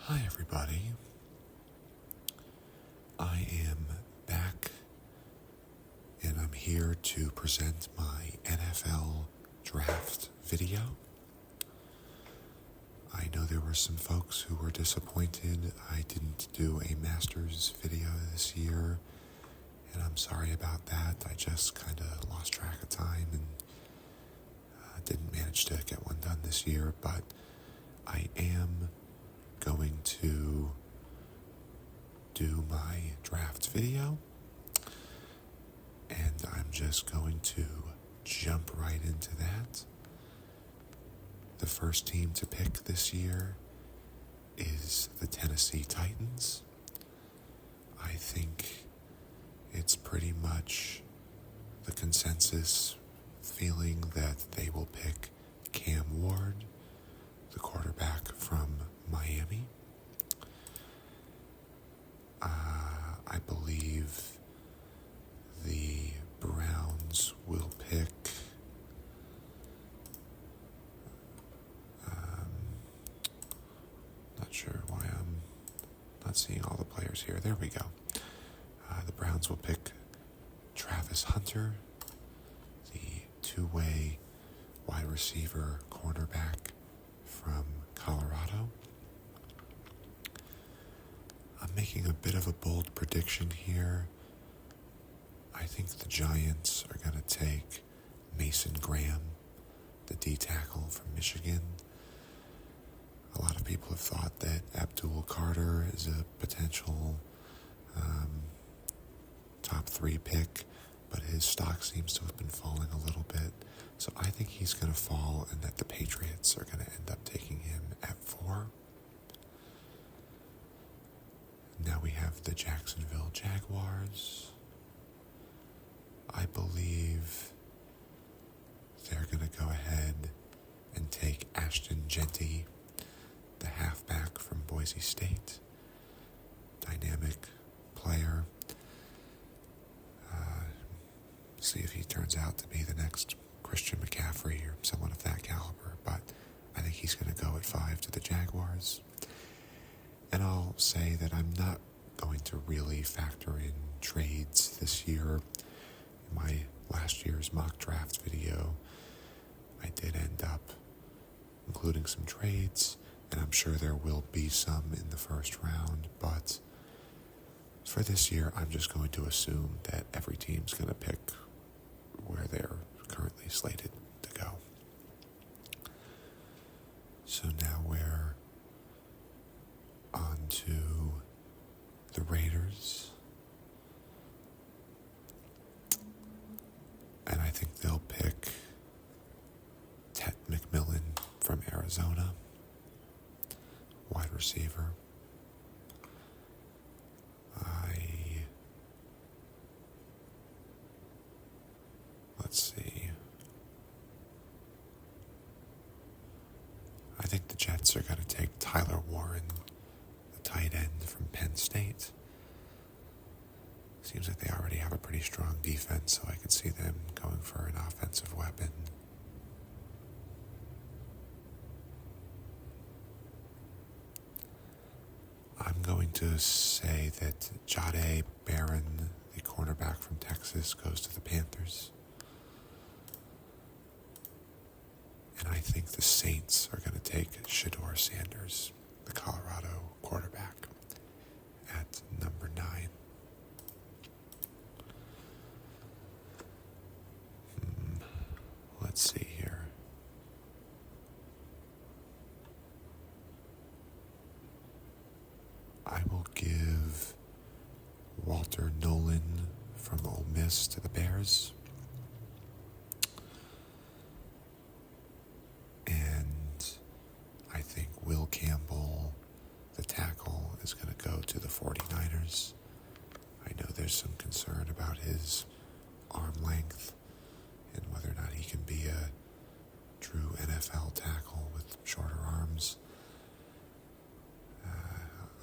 Hi, everybody. I am back and I'm here to present my NFL draft video. I know there were some folks who were disappointed I didn't do a Masters video this year, and I'm sorry about that. I just kind of lost track of time and didn't manage to get one done this year, but I am going to do my draft video, and I'm just going to jump right into that. The first team to pick this year is the Tennessee Titans. I think it's pretty much the consensus feeling that they will pick Cam Ward, the quarterback from Miami. I believe the Browns will pick not sure why I'm not seeing all the players here. There we go. The Browns will pick Travis Hunter, the two-way wide receiver cornerback from Colorado. I'm making a bit of a bold prediction here. I think the Giants are going to take Mason Graham, the D-tackle from Michigan. A lot of people have thought that Abdul Carter is a potential top 3 pick, but his stock seems to have been falling a little bit. So I think he's going to fall and that the Patriots are going to end up taking him at 4. Now we have the Jacksonville Jaguars. I believe they're going to go ahead and take Ashton Genty, the halfback from Boise State. Dynamic player. See if he turns out to be the next Christian McCaffrey or someone of that caliber. But I think he's going to go at 5 to the Jaguars. And I'll say that I'm not going to really factor in trades this year. In my last year's mock draft video, I did end up including some trades, and I'm sure there will be some in the first round, but for this year, I'm just going to assume that every team's going to pick where they're currently slated to go. So now we're on to the Raiders. And I think they'll pick Ted McMillan from Arizona, wide receiver. Let's see. I think the Jets are going to take Tyler Warren, the tight end from Penn State. Seems like they already have a pretty strong defense, so I could see them going for an offensive weapon. I'm going to say that Jahdae Barron, the cornerback from Texas, goes to the Panthers. And I think the Saints are going to take Shedeur Sanders, the Colorado quarterback, at number 9. Let's see here. I will give Walter Nolan from Ole Miss to the Bears. And I think Will Campbell, the tackle, is going to go to the 49ers. I know there's some concern about his arm length and whether or not he can be a true NFL tackle with shorter arms.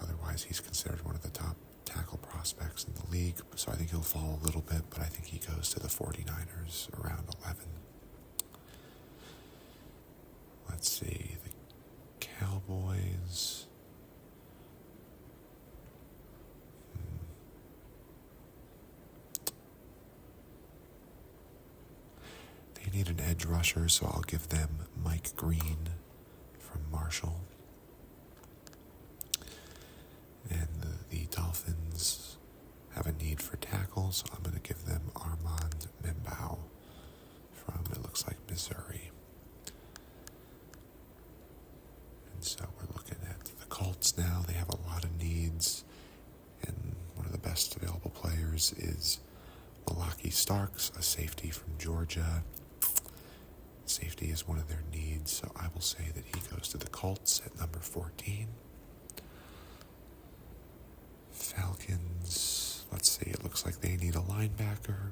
Otherwise, he's considered one of the top tackle prospects in the league, so I think he'll fall a little bit, but I think he goes to the 49ers around 11. Let's see, the Cowboys. edge rusher, so I'll give them Mike Green from Marshall. And the Dolphins have a need for tackles, so I'm going to give them Armand Membao from, it looks like, Missouri. And so we're looking at the Colts now. They have a lot of needs, and one of the best available players is Malaki Starks, a safety from Georgia. Safety is one of their needs, so I will say that he goes to the Colts at number 14. Falcons, let's see, it looks like they need a linebacker.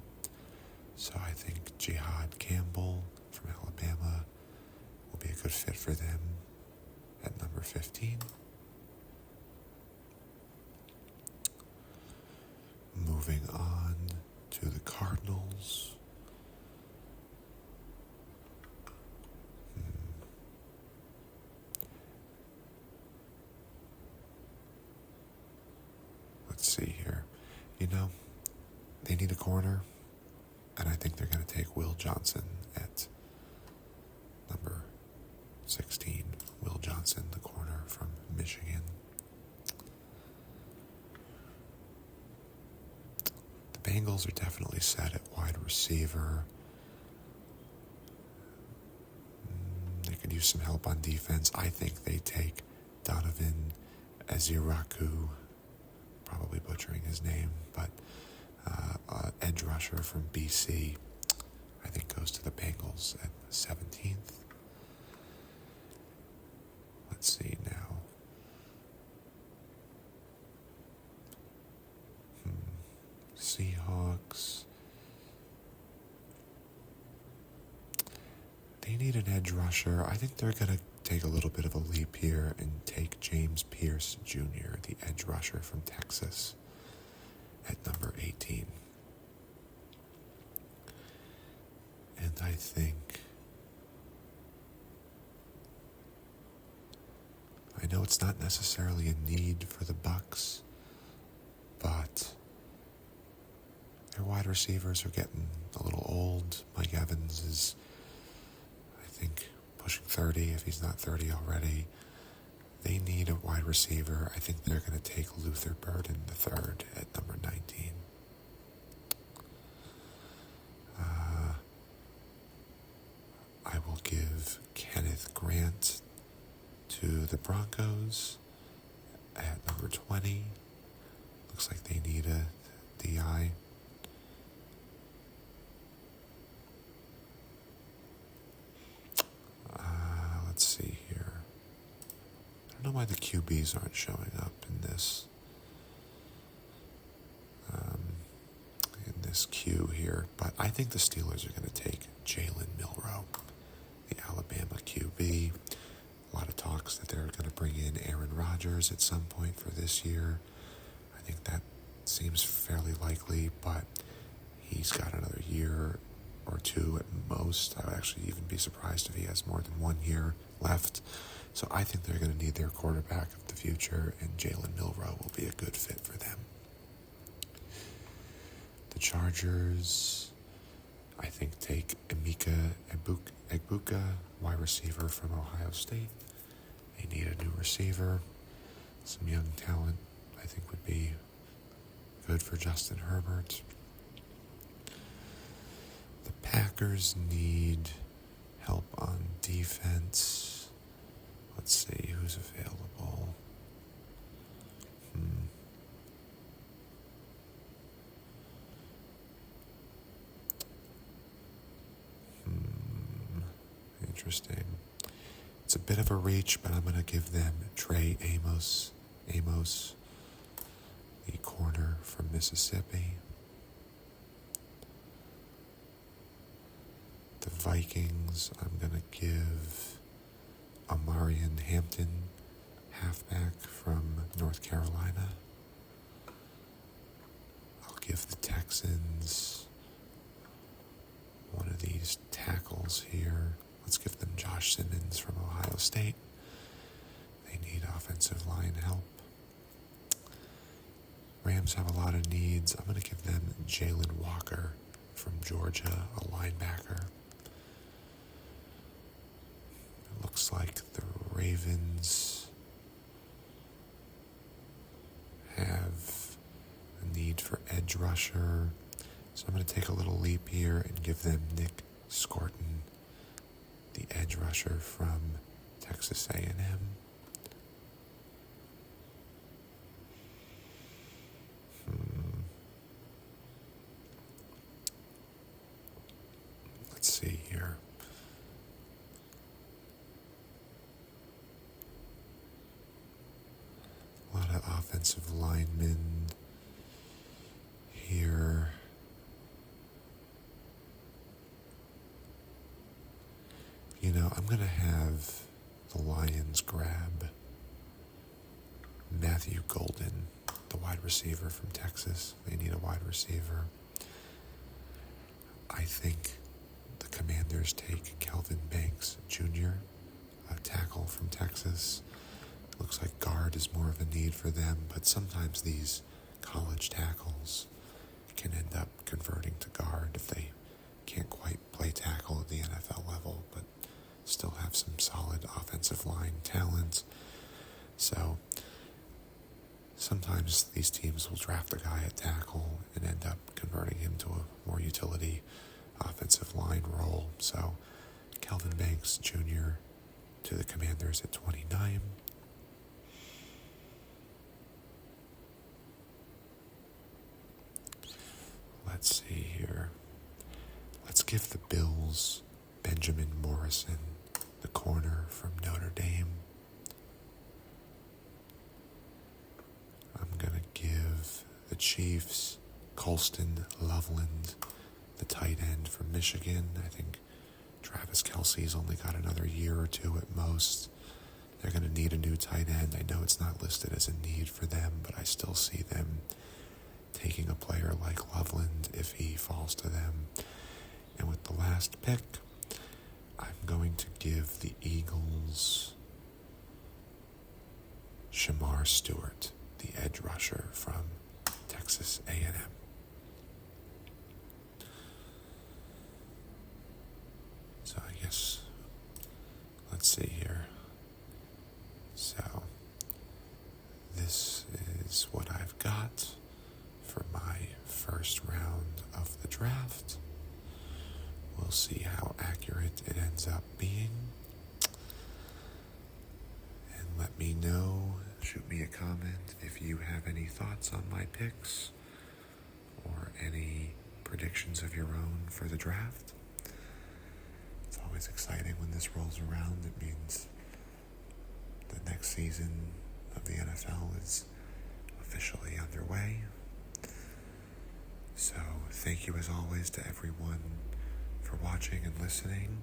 So I think Jihad Campbell from Alabama will be a good fit for them at number 15. Moving on to the Cardinals. Let's see here. They need a corner, and I think they're going to take Will Johnson at number 16. Will Johnson, the corner from Michigan. The Bengals are definitely set at wide receiver. They could use some help on defense. I think they take Donovan Eziraku, probably butchering his name, but edge rusher from BC, I think goes to the Bengals at 17th. Let's see now. Seahawks. They need an edge rusher. I think they're going to take a little bit of a leap here and take James Pierce Jr., the edge rusher from Texas, at number 18. And I know it's not necessarily a need for the Bucs, but their wide receivers are getting a little old. Mike Evans is, I think, pushing 30, if he's not 30 already. They need a wide receiver. I think they're going to take Luther Burden III at number 19. I will give Kenneth Grant to the Broncos at number 20. Looks like they need a DI. Let's see here. I don't know why the QBs aren't showing up in this queue here, but I think the Steelers are going to take Jalen Milroe, the Alabama QB. A lot of talks that they're going to bring in Aaron Rodgers at some point for this year. I think that seems fairly likely, but he's got another year or two at most. I would actually even be surprised if he has more than 1 year left. So I think they're going to need their quarterback of the future, and Jalen Milroe will be a good fit for them. The Chargers, I think, take Emeka Egbuka, wide receiver from Ohio State. They need a new receiver. Some young talent, I think, would be good for Justin Herbert. The Packers need help on defense. Let's see who's available. Interesting. It's a bit of a reach, but I'm going to give them Trey Amos, the corner from Mississippi. The Vikings, I'm going to give Amarian Hampton, halfback from North Carolina. I'll give the Texans one of these tackles here. Let's give them Josh Simmons from Ohio State. They need offensive line help. Rams have a lot of needs. I'm going to give them Jalen Walker from Georgia, a linebacker. looks like the Ravens have a need for edge rusher. So I'm going to take a little leap here and give them Nick Scorton, the edge rusher from Texas A&M. Let's see here. A lot of offensive linemen here. You know, I'm going to have the Lions grab Matthew Golden, the wide receiver from Texas. They need a wide receiver. I think the Commanders take Kelvin Banks Jr., a tackle from Texas. Looks like guard is more of a need for them, but sometimes these college tackles can end up converting to guard if they can't quite play tackle at the NFL level, but still have some solid offensive line talent. So sometimes these teams will draft a guy at tackle and end up converting him to a more utility offensive line role. So Kelvin Banks Jr. to the Commanders at 29. Let's see here. Let's give the Bills Benjamin Morrison, the corner from Notre Dame. I'm going to give the Chiefs Colston Loveland, the tight end from Michigan. I think Travis Kelce's only got another year or two at most. They're going to need a new tight end. I know it's not listed as a need for them, but I still see them taking a player like Loveland if he falls to them. And with the last pick, I'm going to give the Eagles Shamar Stewart, the edge rusher from Texas A&M. So I guess, let's see here. So this is what I've got for my first round of the draft. We'll see how accurate it ends up being. And let me know, shoot me a comment if you have any thoughts on my picks or any predictions of your own for the draft. It's always exciting when this rolls around. It means the next season of the NFL is officially underway. So thank you as always to everyone for watching and listening,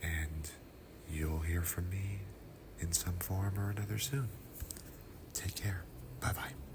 and you'll hear from me in some form or another soon. Take care. Bye-bye.